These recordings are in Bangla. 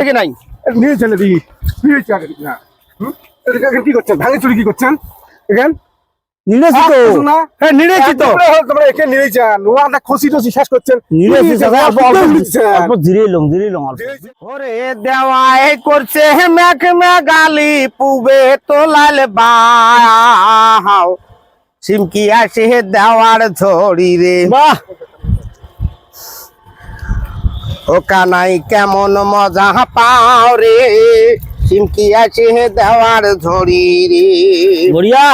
থেকে নাই নিয়েছেন এদিকে নিয়েছে আগে না এখানে কি করছেন ভাঙে চুরি কি করছেন এখানে নিয়েছি তো না হ্যাঁ নিয়েছি তো তোমরা এখানে নিয়েছেন ওটা খসি টসি শেষ করছেন নিয়েছি অল্প জিরিলং ওরে দেওয়াই করছে মেঘ মেঘালি পুবে তোলাল বাও সিমকি আসে দেওয়ার ঝড়ি রে বাহ ও কানাই কেমন মজা পাও রে সিমকি আসে দেওয়ার ঝড়ি রে বড়িয়া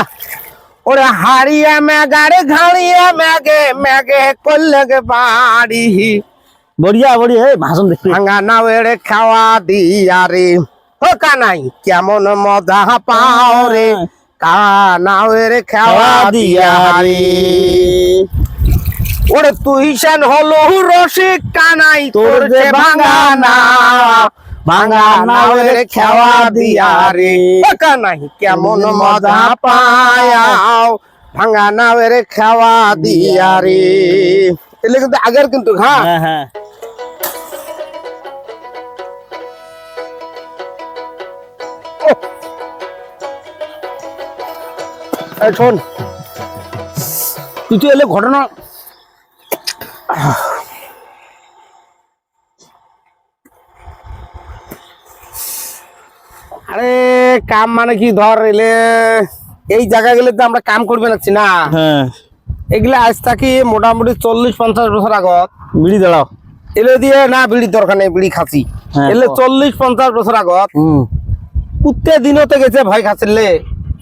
ওরে হারিয়া মেঘারে ঘাড়িয়া মেঘে মেঘে করলে বাড়ি বড়িয়া বড়িয়া ভাষণ দেখি ভাঙা নাওয়ের খাওয়া দিয়া রে ও কানাই কেমন মজা পাও রে কানাওয়ের খাওয়া দিয়া রে ওরে তুই সেন হলো রসিক কানাই তোর যে ভাঙা না ভাঙা নাওয়ের খাওয়া দিয়া রে ও কানাই কেমন মজা পায়াও ভাঙা নাওয়ের খাওয়া দিয়া রে এলে কিন্তু আগের কিন্তু হ্যাঁ হ্যাঁ শোন তুই তো এলে ঘটনা আরে কাম মানে কি ধর এলে এই জায়গা গেলে তো আমরা কাম করবে নাচ্ছি না এগুলা আজ থাকি মোটামুটি 40-50 বছর আগত বিড়ি দাঁড়াও এলে দিয়ে না বিড়ির দরকার নেই বিড়ি খাচ্ছি এলে 40-50 বছর আগত প্রত্যেক দিনতে গেছে ভয় খাচ্ছিলে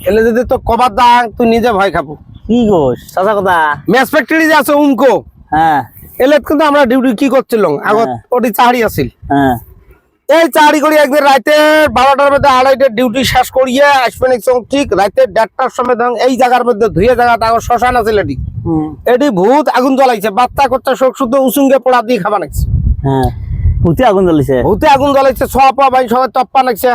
এলে যদি তো কবার দাং তুই নিজে ভয় খাবো কি গোস সাদা কথা ম্যাচ ফ্যাক্টরি যে আছে উমকো হ্যাঁ এলে কিন্তু আমরা ডিউটি কি করছিল আগত ওটি চাকরি আছিল হ্যাঁ এই চাকরি করি একদিন রাতে 12টার মধ্যে 2:30টার ডিউটি শেষ করিয়ে আসবেন ঠিক রাতে 1:30টার সময় এই জায়গার মধ্যে ধুয়ে জায়গাটা শ্মশান আছে এটি ভূত আগুন জ্বলাইছে বাচ্চা করতে শোক শুদ্ধ উসুঙ্গে পোড়া দিয়ে খাবা নাকছে হ্যাঁ ভূতে আগুন জ্বলাইছে সব ভাই সবাই তপ্পা নাকছে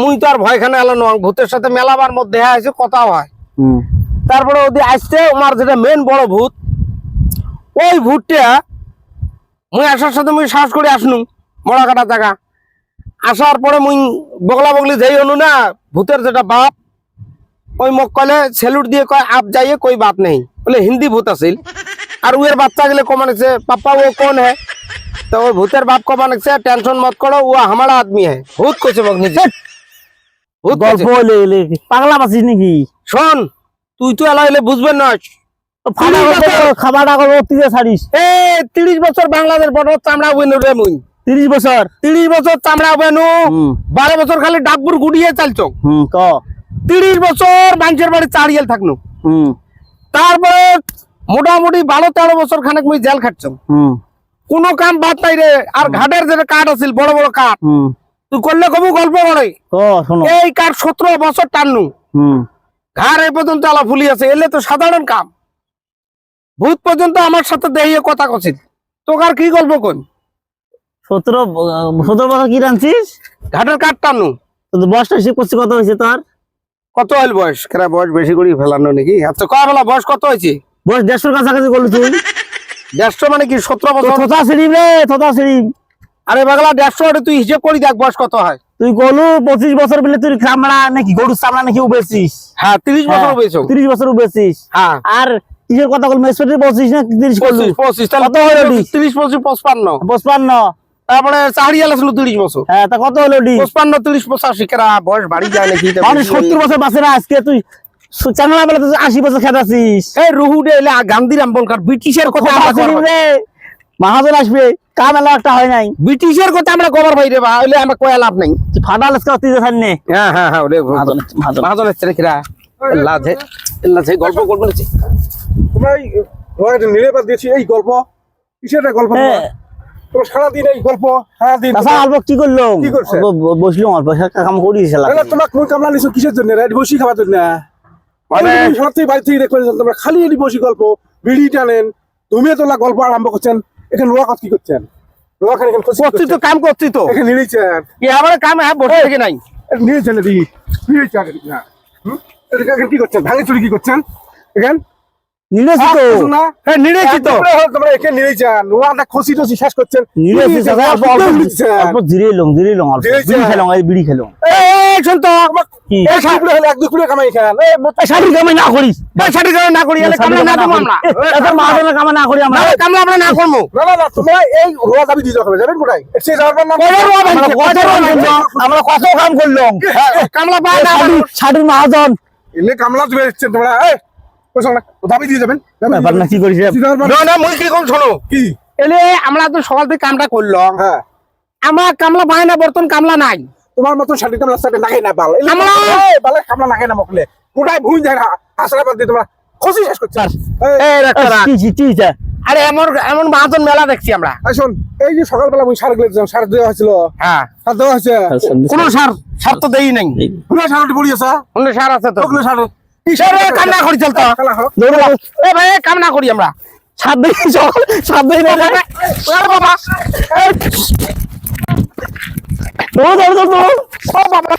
মুই তো আর ভয়খানে এলো নয় ভূতের সাথে মেলাবার মধ্যে আছে কথা হয় তারপরে ওদের আসছে আমার যেটা মেন বড় ভূত ওই ভূতটা মুই আসার সাথে মুই শ্বাস করে আসনু মরা কাটা জায়গা আসার পরে মুই বগলা বগলি যাই হনু না ভূতের যেটা বাপ ওই মোক কলে সেলুট দিয়ে কয় আপ যাইয়ে কই বাত নেই বলে হিন্দি ভূত আছিল আর উয়ের বাচ্চা গেলে কমানেছে পাপা ও কোন है तो वो भूतेर बाप को मानছে टेंशन मत करो वो हमारा आदमी है भूत কইছে বক নিজে ভূত গল্প লে পাগলা বাসিস নাকি শোন তুই তো এলাইলে বুঝবেন না খাবারটা করব তুই ছাড়িস এ 30 বছর বাংলাদেশ বড় চামড়া বইনু রে মুই 30 বছর চামড়া বইনু 12 বছর খালি ডাবুর গুড়িয়ে চালছো ক 30 বছর মানুষের বাড়ি চাড়িয়েল থাকনু তারপরে মোটামুটি 12-13 বছর খানেক মুই জেল খাটছো কোনো কাম বাদ নাই রে আর ঘাটের যেটা কাঠ আছিল বড় বড় কাঠ তুই করলে কবু গল্প করে এই কাঠ 17 বছর টাননু ঘাড় এই পর্যন্ত আলা ফুলি আছে এলে তো সাধারণ কাম ভূত পর্যন্ত আমার সাথে দেখিয়ে কথা কছিল তোকে আর কি গল্প কোন 17 বছর কি রানছিস ঘাটের কাঠ টাননু তো বয়সটা হিসেব করছি কত হয়েছে তোর কত হইল বয়স কেরা বয়স বেশি করে ফেলানো নাকি আচ্ছা কয় বেলা বয়স কত হয়েছে বয়স 150 কাছাকাছি বললি তুই 150 মানে কি 17 বছর থোতা সিরিম রে থোতা সিরিম আরে বাগলা 150 তুই হিসাব করি দেখ বয়স কত হয় তুই গলু 25 বছর বলে তুই চামড়া নাকি গরু চামড়া নাকি উবেছিস হ্যাঁ 30 বছর উবেছো 30 বছর উবেছিস হ্যাঁ আর কিসের কথা বল মেসপেটে 25 না 30 25 তাহলে কত হলো 30 25 55 তারপরে চাকরি আলাছিল 30 বছর হ্যাঁ তা কত হলো 55 30 85 কেরা বয়স বাড়ি যায় নাকি মানে 70 বছর বাসে না আজকে তুই চাংলা বলে তুই 80 বছর খেতাছিস এই রুহুডে এলে গান্ধীরাম বলকার ব্রিটিশের কথা রে মহাজন আসবে কাম এলা একটা হয় নাই ব্রিটিশের কথা আমরা কভার ভাই রে হইলে আমরা কয় লাভ নাই ফাডাল আজকে তুই জানি হ্যাঁ হ্যাঁ হ্যাঁ ওরে মহাজন আছে কিরা লাজে গল্প করব না তোমরা ওই নিরেবাদ দিয়েছি এই গল্প কিসের গল্প তো সারা দিন এই গল্প সারা দিন আচ্ছা অল্প কি করলো বসলাম অল্প কাম করিস না তোমাক মুই কামলা নিছো কিসের জন্য রে বসি খাবার জন্য মানে সত্যি বাড়ি থেকে দেখবেন তোমরা খালি এডি বসি গল্প বিড়ি টানেন তুমি তো গল্প আরম্ভ করছেন এখানে রোয়া কাজ কি করছেন রোয়া খানে করছি তো কাম করছি তো এখানে নিয়েছেন কি আমার কাম হ্যাঁ বসে থেকে নাই নিয়েছেন এদিকে নিয়েছেন না এখানে কি করছেন ভাঙে চুরি কি করছেন এখানে নিড়েছি তো না হ্যাঁ নিড়েছি তো তোমরা একে নিড়েছেন নোয়াটা খসি টসি শেষ করছেন নিড়েছি চাচা অল্প অল্প জিরিয়ে লং অল্প জিরিয়েছে। বিড়ি খেলাম এই বিড়ি খেলাম এই শুন তো কি এই সাপুরে হলে এক দুই কুড়ে কামাই খান শাড়ি কামাই না করিস এই শাড়ি গায়ে না করি এলে কামলা না দেবো আমরা চাচা মাহাজনের কামাই না করি আমরা না, কামলা আমরা না করবো না তোমরা এই রোয়া দাবি দিয়ে যাবে যাবেন কোথায় সে যাবার নাম আমরা কত কাম করলাম কামলা পায় না শাড়ির মাহাজন এলে কামলা তুমি এসেছেন তোমরা এই কইছো না দাবি দিয়ে যাবেন ব্যাপার না কি করিস না না মুই কি কম শোনো কি এলে আমরা তো সকাল থেকে কামটা করলাম হ্যাঁ আমার কামলা পায় না বর্তন কামলা নাই তোমার মতো শাড়ি কামলা সাথে নাগে না বাল বালে কামলা নাগে না মকলে কোটায় ভুই যায় না আসলে বাদ দিয়ে তোমরা খসি শেষ করছো এই রাখতে রাখ। কি আরে এমন এমন মাহাজন মেলা দেখছি আমরা আসুন এই যে সকালবেলা ওই সার গুলো সার দেওয়া হয়েছিল হ্যাঁ সার দেওয়া হয়েছে কোন সার সার তো দেই নাই কোন সারটি পড়ি আছে কোন সার আছে তো ওগুলো সার কাম না করি চলতো খেলা হোক এ ভাই কাম না করি আমরা সাত দিন বাবা দৌড় ও বাবা